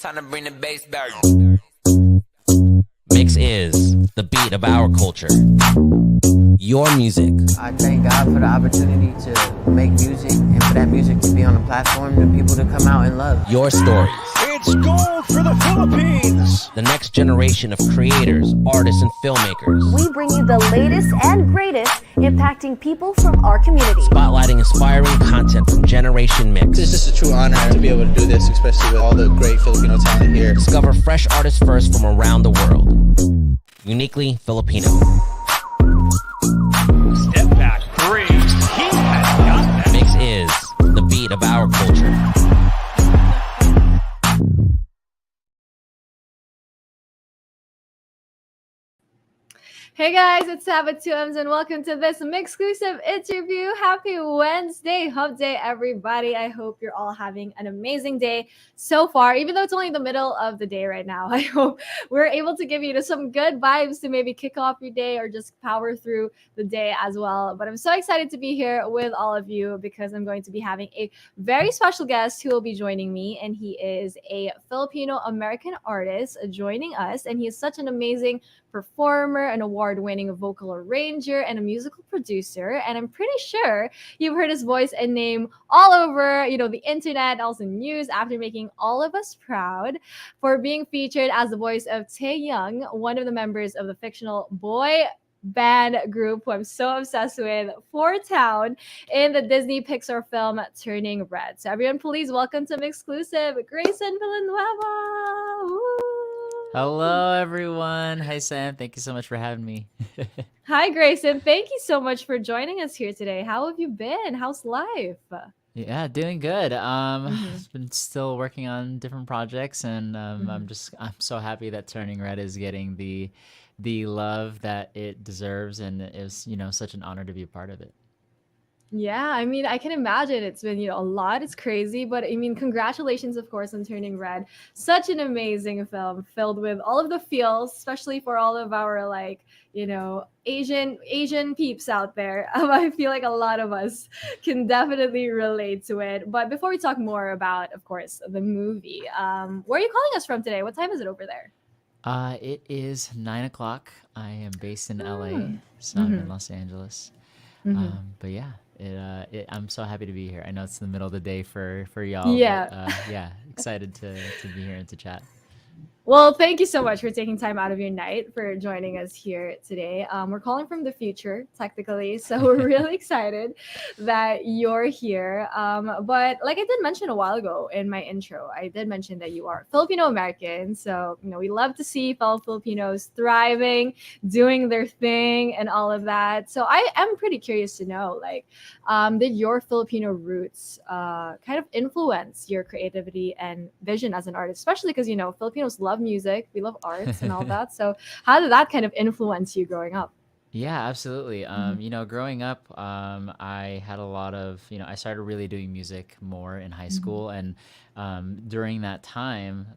Time to bring the bass back. Mix is the beat of our culture. Your music. I thank God for the opportunity to make music and for that music to be on a platform for people to come out and love. Your stories. It's gold for the Philippines. The next generation of creators, artists, and filmmakers. We bring you the latest and greatest impacting people from our community. Spotlighting inspiring content from Generation Mix. It's just a true honor to be able to do this, especially with all the great Filipino talent here. Discover fresh artists first from around the world. Uniquely Filipino. Step back three. He has got that. Mix is the beat of our culture. Hey guys, it's Sabbath 2Ms and welcome to this MYXclusive interview. Happy Wednesday, Hump Day, everybody. I hope you're all having an amazing day so far, even though it's only the middle of the day right now. I hope we're able to give you some good vibes to maybe kick off your day or just power through the day as well. But I'm so excited to be here with all of you because I'm going to be having a very special guest who will be joining me, and he is a Filipino-American artist joining us, and he is such an amazing performer, an award-winning vocal arranger, and a musical producer. And I'm pretty sure you've heard his voice and name all over, the internet, also news, after making all of us proud for being featured as the voice of Taeyoung, one of the members of the fictional boy band group who I'm so obsessed with, For Town, in the Disney Pixar film Turning Red. So everyone, please welcome to MYXclusive, Grayson Villanueva. Woo! Hello, everyone. Hi, Sam. Thank you so much for having me. Hi, Grayson. Thank you so much for joining us here today. How have you been? How's life? Yeah, doing good. Been still working on different projects, and I'm so happy that Turning Red is getting the love that it deserves, and it was such an honor to be a part of it. Yeah, I mean, I can imagine it's been, a lot. It's crazy, but I mean, congratulations, of course, on Turning Red. Such an amazing film filled with all of the feels, especially for all of our Asian peeps out there. I feel like a lot of us can definitely relate to it. But before we talk more about, of course, the movie, where are you calling us from today? What time is it over there? It is 9 o'clock. I am based in LA, so I'm in Los Angeles. But yeah. I'm so happy to be here. I know it's the middle of the day for y'all. Yeah. But, excited to be here and to chat. Well, thank you so much for taking time out of your night for joining us here today. We're calling from the future, technically, so we're really excited that you're here. But like I did mention a while ago in my intro, I did mention that you are Filipino-American. So, we love to see fellow Filipinos thriving, doing their thing, and all of that. So I am pretty curious to know, did your Filipino roots kind of influence your creativity and vision as an artist, especially because, Filipinos love music, we love arts and all that. So how did that kind of influence you growing up? Yeah, absolutely. Growing up, I had a lot of, I started really doing music more in high school. And during that time,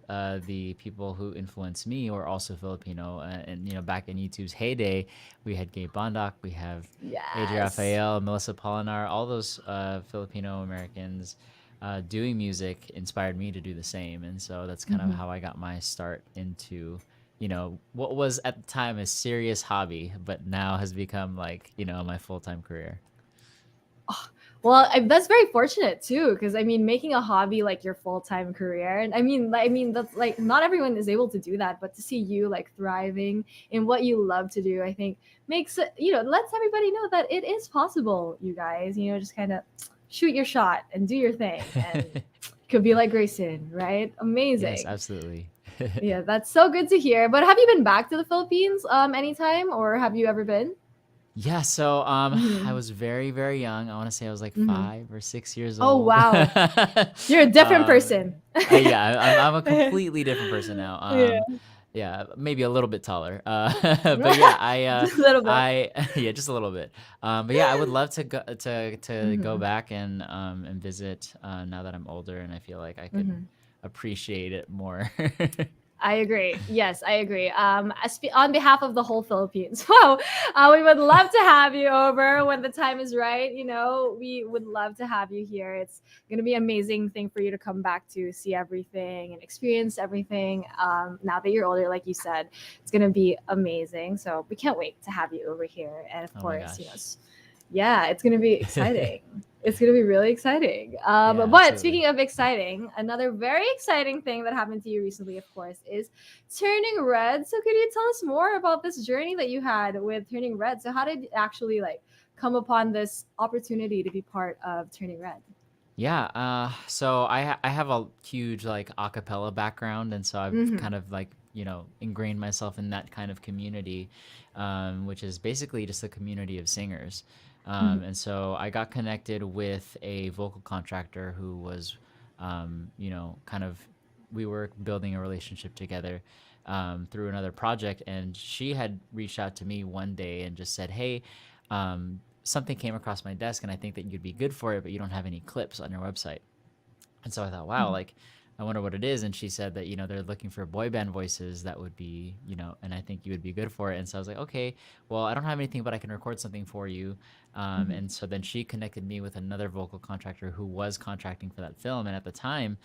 the people who influenced me were also Filipino. And back in YouTube's heyday, we had Gabe Bondoc, we have Adria Rafael, Melissa Polinar, all those Filipino Americans doing music inspired me to do the same. And so that's kind of how I got my start into what was at the time a serious hobby, but now has become my full-time career. Oh, well, that's very fortunate too, because I mean, making a hobby like your full-time career, and I mean that's not everyone is able to do that, but to see you thriving in what you love to do, I think makes it, lets everybody know that it is possible, you guys. Just kind of shoot your shot and do your thing, and could be like Grayson, right? Amazing. Yes, absolutely. Yeah, that's so good to hear. But have you been back to the Philippines anytime, or have you ever been? Yeah, so I was very, very young. I want to say I was 5 or 6 years old. Oh, wow. You're a different person. Yeah, I'm a completely different person now. Yeah, maybe a little bit taller. But yeah, just a little bit. yeah, just a little bit. But yeah, I would love to go back and visit now that I'm older, and I feel like I could appreciate it more. I agree. Yes, I agree. On behalf of the whole Philippines, wow, we would love to have you over when the time is right. We would love to have you here. It's gonna be an amazing thing for you to come back to see everything and experience everything. Now that you're older, like you said, it's gonna be amazing. So we can't wait to have you over here. And of Oh my course, gosh. yeah, it's gonna be exciting. It's gonna be really exciting. Yeah, But absolutely. speaking of exciting, another very exciting thing that happened to you recently, of course, is turning red. So could you tell us more about this journey that you had with turning red? So how did you actually like come upon this opportunity to be part of turning red? Yeah, so I have a huge like a cappella background, and so I've Mm-hmm. kind of like ingrained myself in that kind of community, which is basically just a community of singers. And so I got connected with a vocal contractor who was, kind of we were building a relationship together through another project, and she had reached out to me one day and just said, "Hey, something came across my desk, and I think that you'd be good for it, but you don't have any clips on your website." And so I thought, wow, like, I wonder what it is. And she said that, they're looking for boy band voices that would be, and I think you would be good for it. And so I was like, okay, well, I don't have anything, but I can record something for you. And so then she connected me with another vocal contractor who was contracting for that film. And at the time,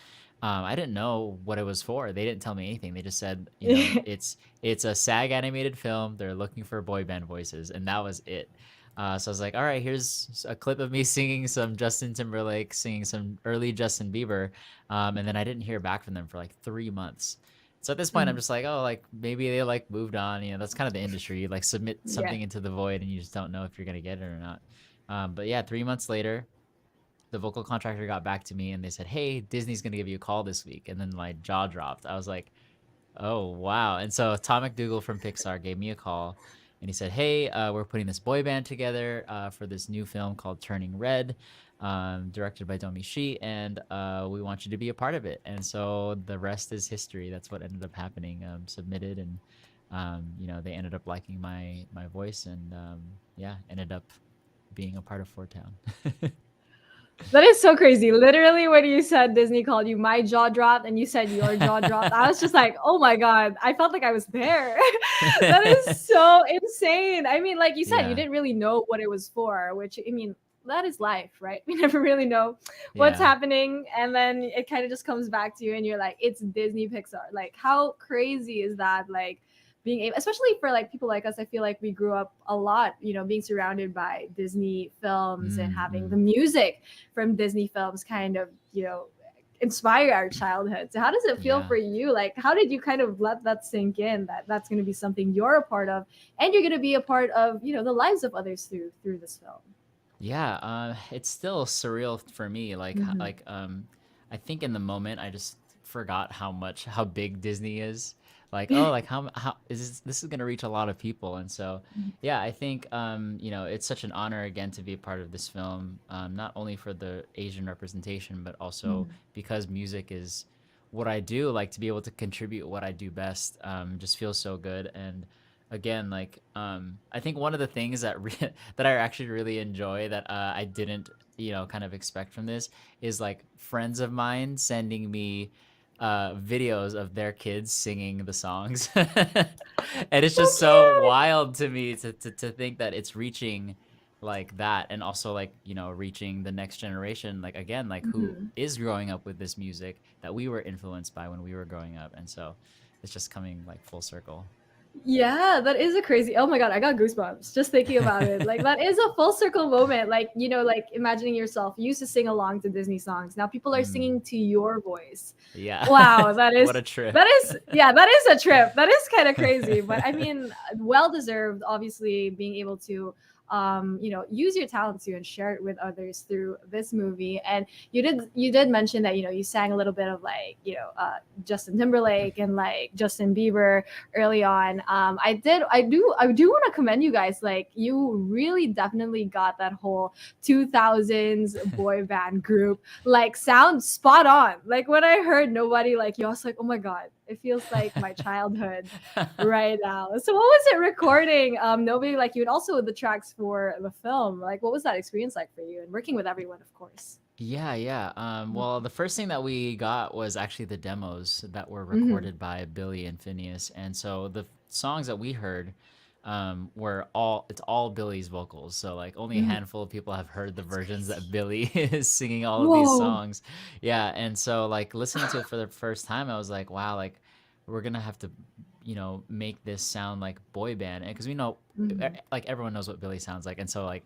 I didn't know what it was for. They didn't tell me anything. They just said, it's a SAG animated film. They're looking for boy band voices, and that was it. So I was like, all right, here's a clip of me singing some Justin Timberlake, singing some early Justin Bieber. And then I didn't hear back from them for like 3 months. So at this point, I'm just like, oh, like maybe they like moved on. That's kind of the industry. You like submit Yeah. something into the void and you just don't know if you're going to get it or not. But yeah, 3 months later, the vocal contractor got back to me and they said, hey, Disney's going to give you a call this week. And then my jaw dropped. I was like, oh, wow. And so Tom McDougall from Pixar gave me a call and he said, hey, we're putting this boy band together for this new film called Turning Red, directed by Domi Shi, and we want you to be a part of it. And so the rest is history. That's what ended up happening. Submitted, and they ended up liking my voice, and yeah, ended up being a part of Fort Town. That is so crazy. Literally, when you said Disney called you, my jaw dropped, and you said your jaw dropped. I was just like, oh my God. I felt like I was there. That is so insane. I mean, like you said, you Yeah, didn't really know what it was for, which, I mean, that is life, right? We never really know what's yeah, happening. And then it kind of just comes back to you, and you're like, it's Disney Pixar. Like, how crazy is that? Like, being able, especially for like people like us, I feel like we grew up a lot, being surrounded by Disney films and having mm-hmm. the music from Disney films kind of, inspire our childhood. So how does it feel Yeah. for you? Like, how did you kind of let that sink in that that's going to be something you're a part of, and you're going to be a part of, the lives of others through this film? Yeah, it's still surreal for me. Mm-hmm. I think in the moment I just forgot how big Disney is. Like, oh, like how is this is gonna reach a lot of people, and so yeah, I think it's such an honor again to be a part of this film, not only for the Asian representation, but also because music is what I do. Like to be able to contribute what I do best, just feels so good. And again, like I think one of the things that that I actually really enjoy that I didn't kind of expect from this is like friends of mine sending me videos of their kids singing the songs. And it's So just so cute. wild to me to think that it's reaching like that, and also like reaching the next generation, like again, like who Mhm. is growing up with this music that we were influenced by when we were growing up. And so it's just coming like full circle. Yeah, that is a crazy. Oh my God, I got goosebumps just thinking about it. Like that is a full circle moment. Like, like imagining yourself, you used to sing along to Disney songs. Now people are Mm, singing to your voice. yeah. Wow, What a trip. yeah, that is a trip. That is kind of crazy. But I mean, well deserved, obviously, being able to use your talent to and share it with others through this movie. And you did mention that, you sang a little bit of like, Justin Timberlake and like Justin Bieber early on. I do want to commend you guys. Like you really definitely got that whole 2000s boy band group like sound spot on. Like when I heard Nobody Like You, I was like, oh my God, it feels like my childhood right now. So what was it recording Nobody Like You, and also the tracks for the film? Like what was that experience like for you, and working with everyone, of course? Yeah, yeah. Well, the first thing that we got was actually the demos that were Mm-hmm. recorded by Billy and Phineas, and so the songs that we heard were all Billy's vocals. So like only a Mm-hmm. handful of people have heard the That's versions crazy. that Billy is singing all of these Whoa. songs. Yeah, and so like listening to it for the first time, I was like, wow, like we're gonna have to, make this sound like boy band, and because we know, Mm-hmm. like everyone knows what Billy sounds like, and so like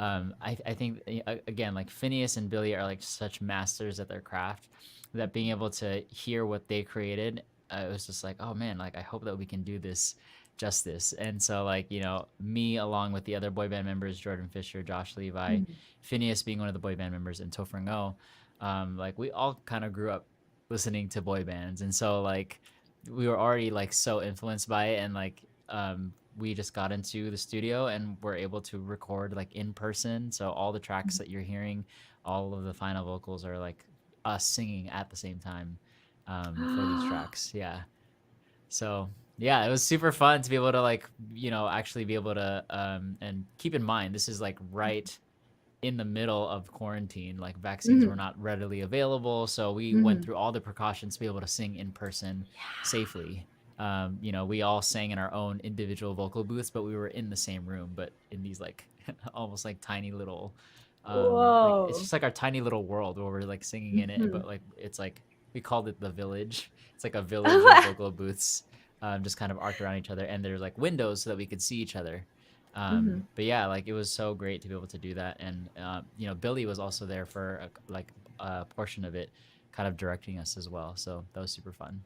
I think again, like Phineas and Billy are like such masters at their craft that being able to hear what they created, it was just like, oh man, like I hope that we can do this justice. And so like me along with the other boy band members, Jordan Fisher, Josh Levi, Mm-hmm. Phineas being one of the boy band members, and Topher Ngo, like we all kind of grew up listening to boy bands, and so like we were already like so influenced by it, and like we just got into the studio and were able to record like in person. So all the tracks that you're hearing, all of the final vocals are like us singing at the same time for these tracks. Yeah. So yeah, it was super fun to be able to like actually be able to and keep in mind this is like right in the middle of quarantine, like vaccines were Mm-hmm. not readily available, so we went Mm-hmm. through all the precautions to be able to sing in person safely. We all sang in our own individual vocal booths, but we were in the same room, but in these like almost like tiny little like it's Whoa. just like our tiny little world where we're like singing in it, Mm-hmm. but like it's like we called it the village. It's like a village of vocal booths, just kind of arced around each other, and there's like windows so that we could see each other. Mm-hmm. But yeah, like it was so great to be able to do that, and Billy was also there for like a portion of it, kind of directing us as well. So that was super fun.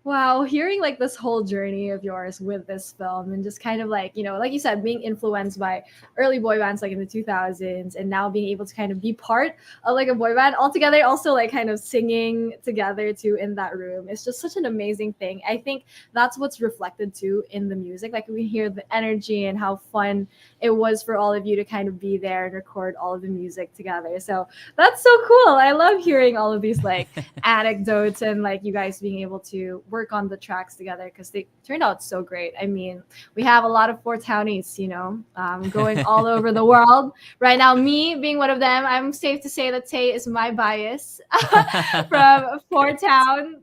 Wow, hearing like this whole journey of yours with this film and just kind of like, like you said, being influenced by early boy bands like in the 2000s and now being able to kind of be part of like a boy band all together, also like kind of singing together too in that room. It's just such an amazing thing. I think that's what's reflected too in the music. Like we hear the energy and how fun it was for all of you to kind of be there and record all of the music together. So that's so cool. I love hearing all of these like anecdotes and like you guys being able to work on the tracks together because they turned out so great. I mean, we have a lot of four townies, going all over the world right now. Me being one of them, I'm safe to say that Tay is my bias from Four Town.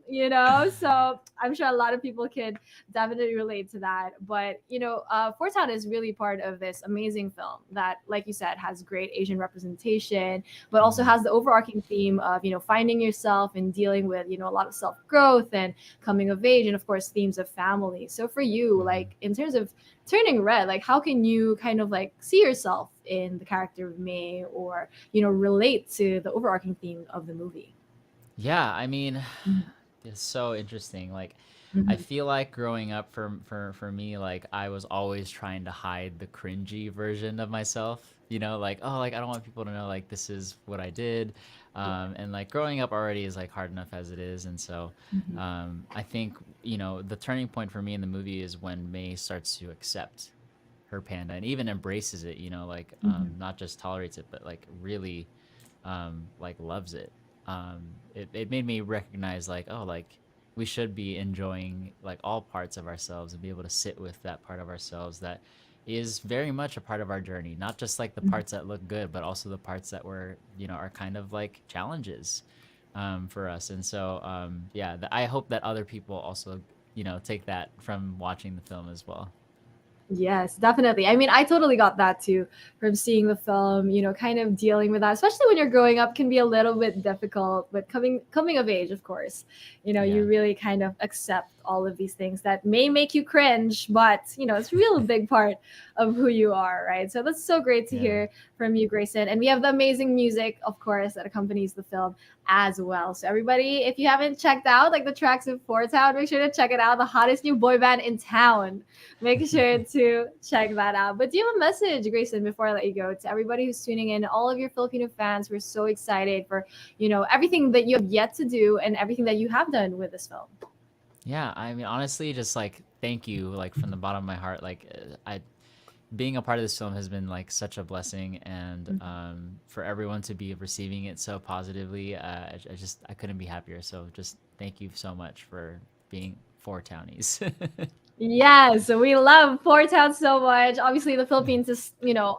So I'm sure a lot of people could definitely relate to that. But Four Town is really part of this amazing film that, like you said, has great Asian representation, but also Mhm. has the overarching theme of finding yourself and dealing with a lot of self growth and coming of age, and of course themes of family. So for you, Mhm. like in terms of Turning Red, like how can you kind of like see yourself in the character of May, or relate to the overarching theme of the movie? Yeah, I mean, Mhm. it's so interesting. Like, I Mhm. feel like growing up for me, like I was always trying to hide the cringy version of myself. Like, oh, like I don't want people to know like this is what I did. Yeah. And like growing up already is like hard enough as it is, and so Mhm. I think the turning point for me in the movie is when May starts to accept her panda and even embraces it. Like Mhm. not just tolerates it, but like really like loves it. It made me recognize like, oh, like we should be enjoying like all parts of ourselves and be able to sit with that part of ourselves that is very much a part of our journey, not just like the Mhm. parts that look good, but also the parts that were are kind of like challenges for us. And so yeah, I hope that other people also take that from watching the film as well. Yes, definitely. I mean, I totally got that too from seeing the film, kind of dealing with that, especially when you're growing up can be a little bit difficult, but coming of age, of course, Yeah. you really kind of accept all of these things that may make you cringe, but it's a real big part of who you are, right? So that's so great to Yeah. hear from you, Grayson. And we have the amazing music, of course, that accompanies the film as well. So everybody, if you haven't checked out like the tracks of Four Town, make sure to check it out. The hottest new boy band in town. Make sure to check that out. But do you have a message, Grayson, before I let you go, to everybody who's tuning in, all of your Filipino fans? We're so excited for, everything that you have yet to do and everything that you have done with this film. Yeah, I mean, honestly, just like thank you, like from the bottom of my heart. Like, I being a part of this film has been like such a blessing, and for everyone to be receiving it so positively, I couldn't be happier. So just thank you so much for being four townies. Yes, we love Four Towns so much. Obviously, the Philippines is,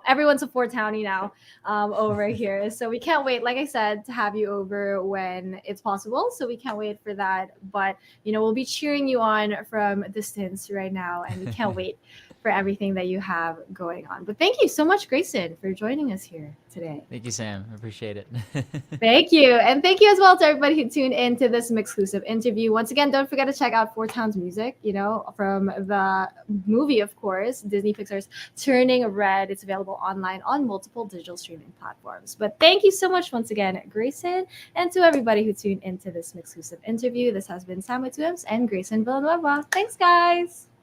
everyone's a Four Townie now over here. So we can't wait, like I said, to have you over when it's possible. So we can't wait for that. But, we'll be cheering you on from a distance right now. And we can't wait for everything that you have going on. But thank you so much, Grayson, for joining us here today. Thank you, Sam. I appreciate it. Thank you. And thank you as well to everybody who tuned in to this MYXclusive interview. Once again, don't forget to check out Four Towns music, from the movie, of course, Disney Pixar's Turning Red. It's available online on multiple digital streaming platforms. But thank you so much once again, Grayson, and to everybody who tuned into this MYXclusive interview. This has been Sam with 2Ms and Grayson Villanueva. Thanks, guys.